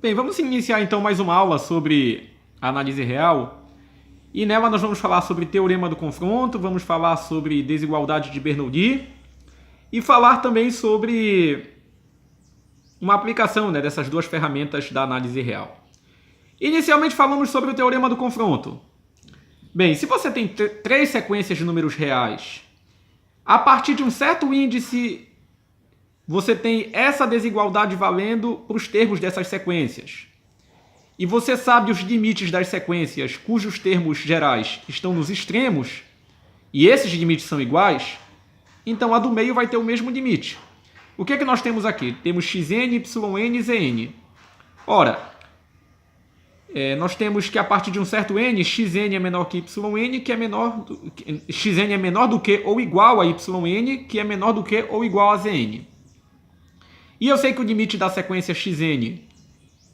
Bem, vamos iniciar então mais uma aula sobre análise real. E nela nós vamos falar sobre teorema do confronto, vamos falar sobre desigualdade de Bernoulli e falar também sobre uma aplicação dessas duas ferramentas da análise real. Inicialmente falamos sobre o teorema do confronto. Bem, se você tem três sequências de números reais, a partir de um certo índice, você tem essa desigualdade valendo para os termos dessas sequências. E você sabe os limites das sequências cujos termos gerais estão nos extremos, e esses limites são iguais, então a do meio vai ter o mesmo limite. O que é que nós temos aqui? Temos xn, yn e zn. Ora, nós temos que a partir de um certo n, xn é menor que yn, que é menor xn é menor do que ou igual a yn, que é menor do que ou igual a zn. E eu sei que o limite da sequência xn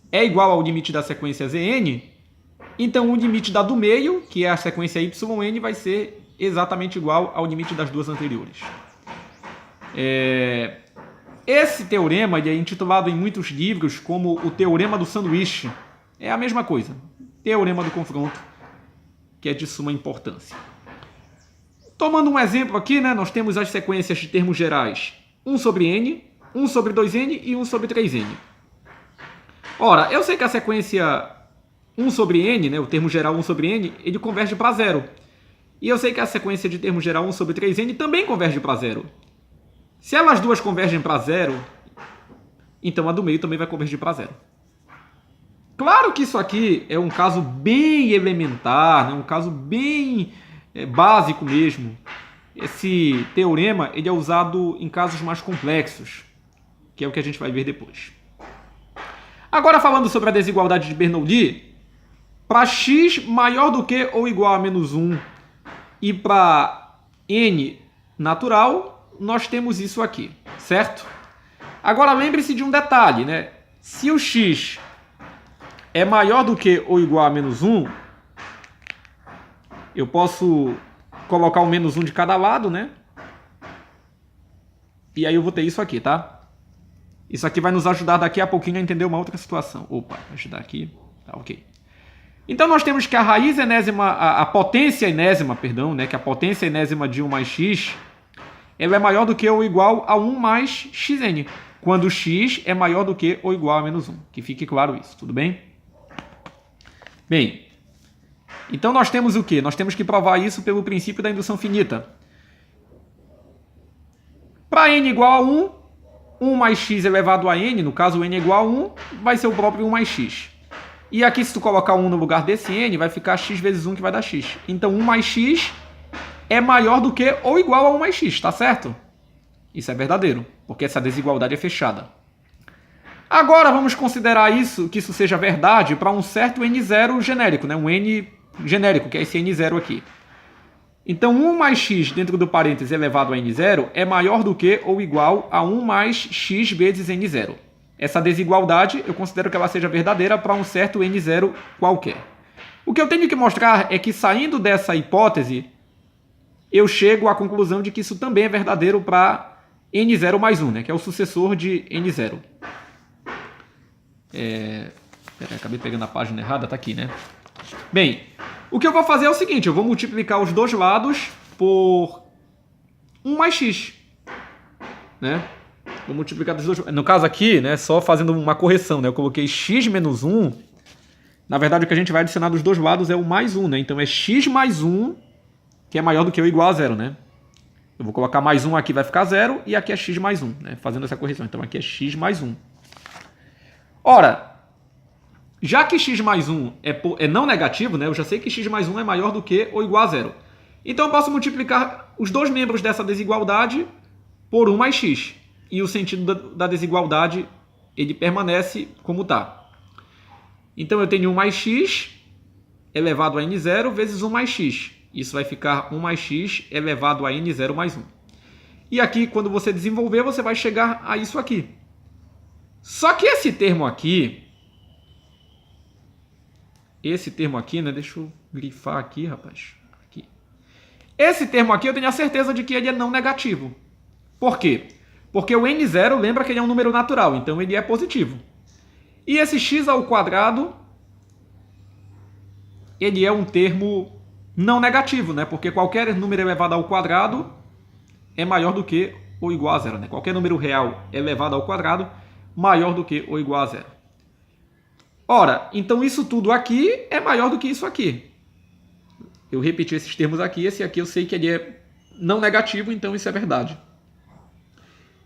é igual ao limite da sequência zn, então o limite da do meio, que é a sequência yn, vai ser exatamente igual ao limite das duas anteriores. Esse teorema é intitulado em muitos livros como o teorema do sanduíche. É a mesma coisa, teorema do confronto, que é de suma importância. Tomando um exemplo aqui, nós temos as sequências de termos gerais 1 sobre n, 1 sobre 2n e 1 sobre 3n. Ora, eu sei que a sequência 1 sobre n, o termo geral 1 sobre n, ele converge para zero. E eu sei que a sequência de termo geral 1 sobre 3n também converge para zero. Se elas duas convergem para zero, então a do meio também vai convergir para zero. Claro que isso aqui é um caso bem elementar, um caso bem básico mesmo. Esse teorema ele é usado em casos mais complexos, que é o que a gente vai ver depois. Agora falando sobre a desigualdade de Bernoulli, para x maior do que ou igual a menos 1 e para n natural, nós temos isso aqui, certo? Agora lembre-se de um detalhe, Se o x é maior do que ou igual a menos 1, eu posso colocar o menos 1 de cada lado, E aí eu vou ter isso aqui, tá? Isso aqui vai nos ajudar daqui a pouquinho a entender uma outra situação. Opa, vai ajudar aqui. Tá, ok. Então nós temos que a raiz enésima, a potência enésima, perdão, que a potência enésima de 1 mais x, ela é maior do que ou igual a 1 mais xn, quando x é maior do que ou igual a menos 1. Que fique claro isso, tudo bem? Bem, então nós temos o quê? Nós temos que provar isso pelo princípio da indução finita. Para n igual a 1, 1 mais x elevado a n, no caso n é igual a 1, vai ser o próprio 1 mais x. E aqui se tu colocar 1 no lugar desse n, vai ficar x vezes 1 que vai dar x. Então 1 mais x é maior do que ou igual a 1 mais x, tá certo? Isso é verdadeiro, porque essa desigualdade é fechada. Agora vamos considerar que isso seja verdade para um certo n0 genérico, um n genérico, que é esse n0 aqui. Então 1 mais x dentro do parênteses elevado a n0 é maior do que ou igual a 1 mais x vezes n0. Essa desigualdade eu considero que ela seja verdadeira para um certo n0 qualquer. O que eu tenho que mostrar é que saindo dessa hipótese, eu chego à conclusão de que isso também é verdadeiro para n0 mais 1, que é o sucessor de n0. Acabei pegando a página errada, tá aqui, Bem, o que eu vou fazer é o seguinte, eu vou multiplicar os dois lados por 1 mais x, Vou multiplicar dos dois. No caso aqui, só fazendo uma correção, eu coloquei x menos 1. Na verdade, o que a gente vai adicionar dos dois lados é o mais 1, Então é x mais 1, que é maior do que ou igual a 0, Eu vou colocar mais 1 aqui, vai ficar 0, e aqui é x mais 1, Fazendo essa correção. Então aqui é x mais 1. Ora, já que x mais 1 é não negativo, eu já sei que x mais 1 é maior do que ou igual a 0. Então eu posso multiplicar os dois membros dessa desigualdade por 1 mais x. E o sentido da desigualdade ele permanece como está. Então eu tenho 1 mais x elevado a n0 vezes 1 mais x. Isso vai ficar 1 mais x elevado a n0 mais 1. E aqui, quando você desenvolver, você vai chegar a isso aqui. Só que esse termo aqui, deixa eu grifar aqui, rapaz. Aqui. Esse termo aqui eu tenho a certeza de que ele é não negativo. Por quê? Porque o n0, lembra que ele é um número natural, então ele é positivo. E esse x ao quadrado, ele é um termo não negativo, né? Porque qualquer número elevado ao quadrado é maior do que ou igual a zero, né? Qualquer número real elevado ao quadrado maior do que ou igual a zero. Ora, então isso tudo aqui é maior do que isso aqui. Eu repeti esses termos aqui, esse aqui eu sei que ele é não negativo, então isso é verdade.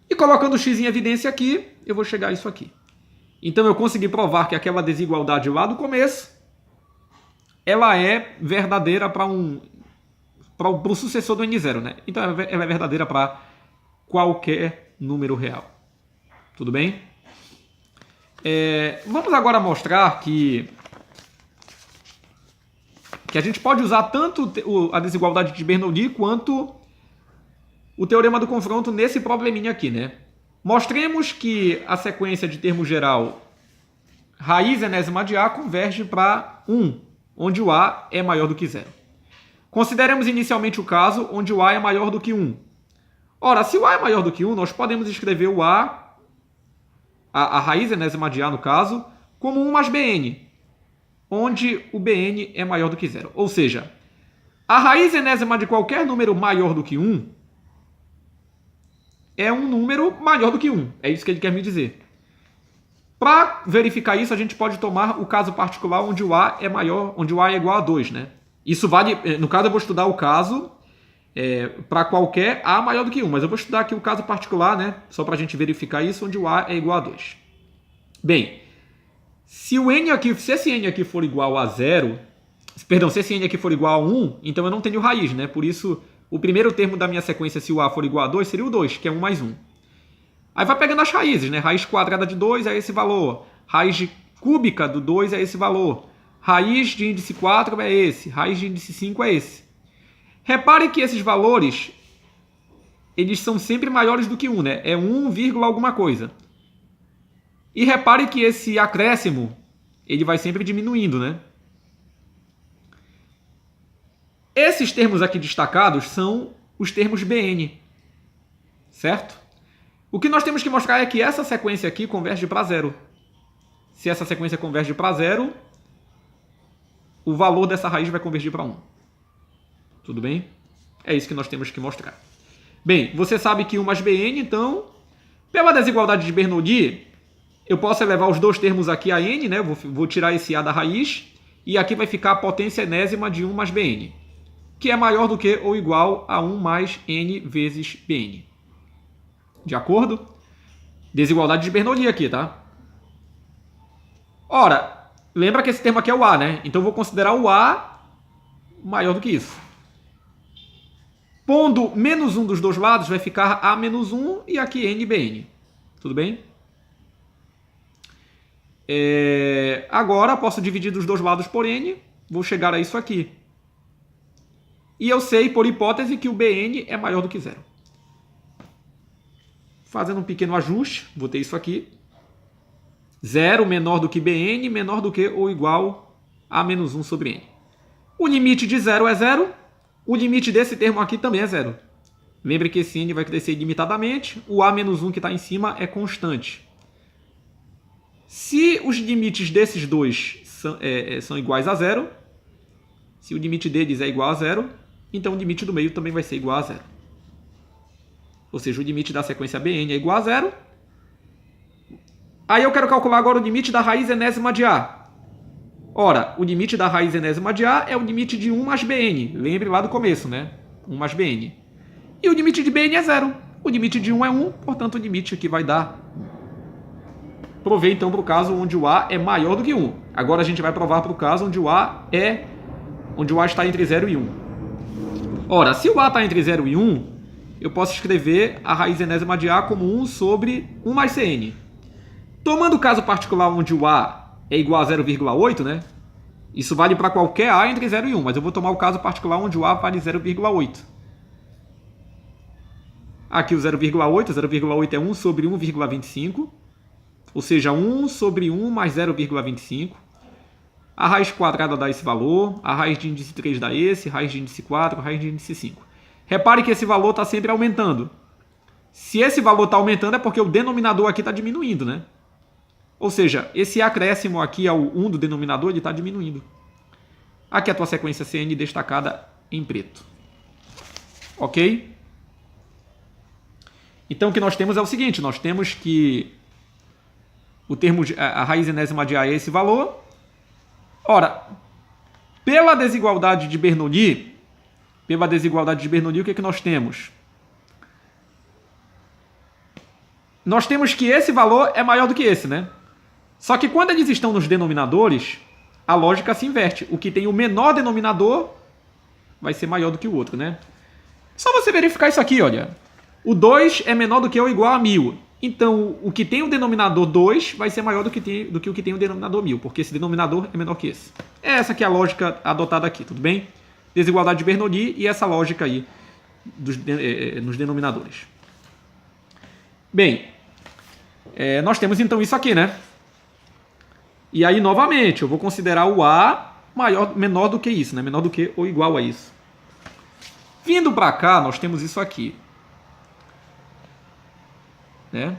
E colocando o x em evidência aqui, eu vou chegar a isso aqui. Então eu consegui provar que aquela desigualdade lá do começo, ela é verdadeira para o sucessor do n0, né? Então ela é verdadeira para qualquer número real. Tudo bem? Vamos agora mostrar que a gente pode usar tanto a desigualdade de Bernoulli quanto o teorema do confronto nesse probleminha aqui, né? Mostremos que a sequência de termo geral raiz enésima de A converge para 1, onde o A é maior do que 0. Consideremos inicialmente o caso onde o A é maior do que 1. Ora, se o A é maior do que 1, nós podemos escrever o A, a raiz enésima de A no caso, como 1 mais Bn, onde o Bn é maior do que 0. Ou seja, a raiz enésima de qualquer número maior do que 1 é um número maior do que 1. É isso que ele quer me dizer. Para verificar isso, a gente pode tomar o caso particular onde o A é maior, onde o A é igual a 2, né? Isso vale, no caso eu vou estudar o caso para qualquer A maior do que 1, mas eu vou estudar aqui o caso particular, né? Só para a gente verificar isso, onde o A é igual a 2. Bem, se esse n aqui for igual a 0, perdão, se esse n aqui for igual a 1, então eu não tenho raiz, né? Por isso, o primeiro termo da minha sequência, se o A for igual a 2, seria o 2, que é 1 mais 1. Aí vai pegando as raízes, né? Raiz quadrada de 2 é esse valor. Raiz cúbica do 2 é esse valor. Raiz de índice 4 é esse. Raiz de índice 5 é esse. Repare que esses valores, eles são sempre maiores do que 1, né? É 1, alguma coisa. E repare que esse acréscimo, ele vai sempre diminuindo, né? Esses termos aqui destacados são os termos Bn, certo? O que nós temos que mostrar é que essa sequência aqui converge para 0. Se essa sequência converge para 0, o valor dessa raiz vai convergir para 1. Tudo bem? É isso que nós temos que mostrar. Bem, você sabe que 1 mais Bn, então, pela desigualdade de Bernoulli, eu posso elevar os dois termos aqui a n, né? Vou tirar esse A da raiz, e aqui vai ficar a potência enésima de 1 mais Bn, que é maior do que ou igual a 1 mais n vezes Bn. De acordo? Desigualdade de Bernoulli aqui, tá? Ora, lembra que esse termo aqui é o A, né? Então eu vou considerar o A maior do que isso. Pondo menos 1 dos dois lados, vai ficar A menos 1 e aqui NBN. Tudo bem? Agora posso dividir dos dois lados por N. Vou chegar a isso aqui. E eu sei, por hipótese, que o Bn é maior do que 0. Fazendo um pequeno ajuste, vou ter isso aqui. 0 menor do que Bn, menor do que ou igual a menos 1 sobre N. O limite de 0 é 0. O limite desse termo aqui também é 0. Lembre que esse N vai crescer ilimitadamente. O A menos 1 que está em cima é constante. Se os limites desses dois são iguais a 0, se o limite deles é igual a 0, então o limite do meio também vai ser igual a 0. Ou seja, o limite da sequência Bn é igual a 0. Aí eu quero calcular agora o limite da raiz enésima de A. Ora, o limite da raiz enésima de A é o limite de 1 mais Bn. Lembre lá do começo, né? 1 mais Bn. E o limite de Bn é 0. O limite de 1 é 1, portanto o limite aqui vai dar... Provei então para o caso onde o A é maior do que 1. Agora a gente vai provar para o caso onde o A está entre 0 e 1. Ora, se o A está entre 0 e 1, eu posso escrever a raiz enésima de A como 1 sobre 1 mais Cn. Tomando o caso particular onde o A é igual a 0,8, né? Isso vale para qualquer A entre 0 e 1, mas eu vou tomar o caso particular onde o A vale 0,8. Aqui o 0,8 é 1 sobre 1,25, ou seja, 1 sobre 1 mais 0,25. A raiz quadrada dá esse valor, a raiz de índice 3 dá esse, raiz de índice 4, raiz de índice 5. Repare que esse valor está sempre aumentando. Se esse valor está aumentando é porque o denominador aqui está diminuindo, né? Ou seja, esse acréscimo aqui ao 1 do denominador, ele está diminuindo. Aqui a tua sequência CN destacada em preto. Ok? Então o que nós temos é o seguinte, nós temos que o termo, a raiz enésima de A é esse valor. Ora, pela desigualdade de Bernoulli, o que nós temos? Nós temos que esse valor é maior do que esse, né? Só que quando eles estão nos denominadores, a lógica se inverte. O que tem o menor denominador vai ser maior do que o outro, né? Só você verificar isso aqui, olha. O 2 é menor do que ou igual a 1000. Então, o que tem o denominador 2 vai ser maior do que o que tem o denominador 1000, porque esse denominador é menor que esse. Essa que é a lógica adotada aqui, tudo bem? Desigualdade de Bernoulli e essa lógica aí nos denominadores. Bem, nós temos então isso aqui, né? E aí, novamente, eu vou considerar o A menor do que isso, né? Menor do que ou igual a isso. Vindo para cá, nós temos isso aqui. Né?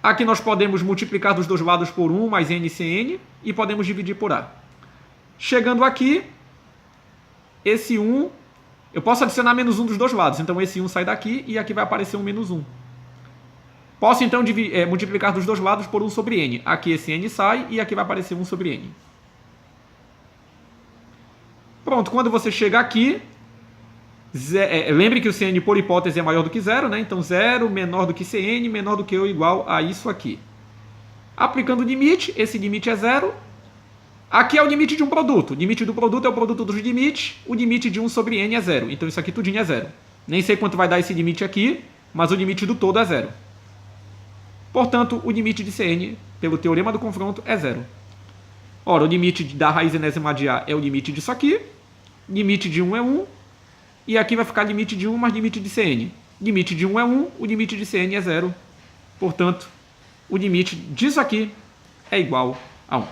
Aqui nós podemos multiplicar dos dois lados por 1 mais NCN e podemos dividir por A. Chegando aqui, esse 1, eu posso adicionar menos 1 dos dois lados, então esse 1 sai daqui e aqui vai aparecer um menos 1. Posso então multiplicar dos dois lados por 1 sobre N. Aqui esse N sai e aqui vai aparecer 1 sobre N. Pronto, quando você chega aqui, lembre que o CN por hipótese é maior do que 0, né? Então 0 menor do que CN, menor do que ou igual a isso aqui. Aplicando o limite, esse limite é 0. Aqui é o limite de um produto. O limite do produto é o produto dos limites. O limite de 1 sobre N é 0. Então isso aqui tudinho é 0. Nem sei quanto vai dar esse limite aqui, mas o limite do todo é 0. Portanto, o limite de CN, pelo teorema do confronto, é 0. Ora, o limite da raiz enésima de A é o limite disso aqui. Limite de 1 é 1. E aqui vai ficar limite de 1 mais limite de CN. Limite de 1 é 1, o limite de CN é 0. Portanto, o limite disso aqui é igual a 1.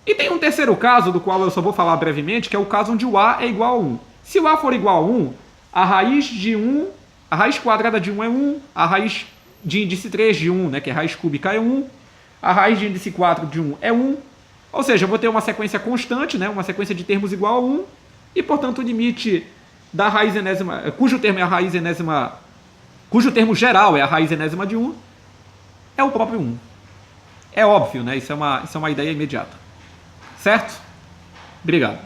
E tem um terceiro caso, do qual eu só vou falar brevemente, que é o caso onde o A é igual a 1. Se o A for igual a 1, a raiz quadrada de 1 é 1, a raiz de índice 3 de 1, né, que é raiz cúbica, é 1, a raiz de índice 4 de 1 é 1, ou seja, eu vou ter uma sequência constante, né, uma sequência de termos igual a 1, e portanto o limite da raiz enésima, cujo termo é a raiz enésima, cujo termo geral é a raiz enésima de 1, é o próprio 1. É óbvio, né, isso é uma ideia imediata. Certo? Obrigado.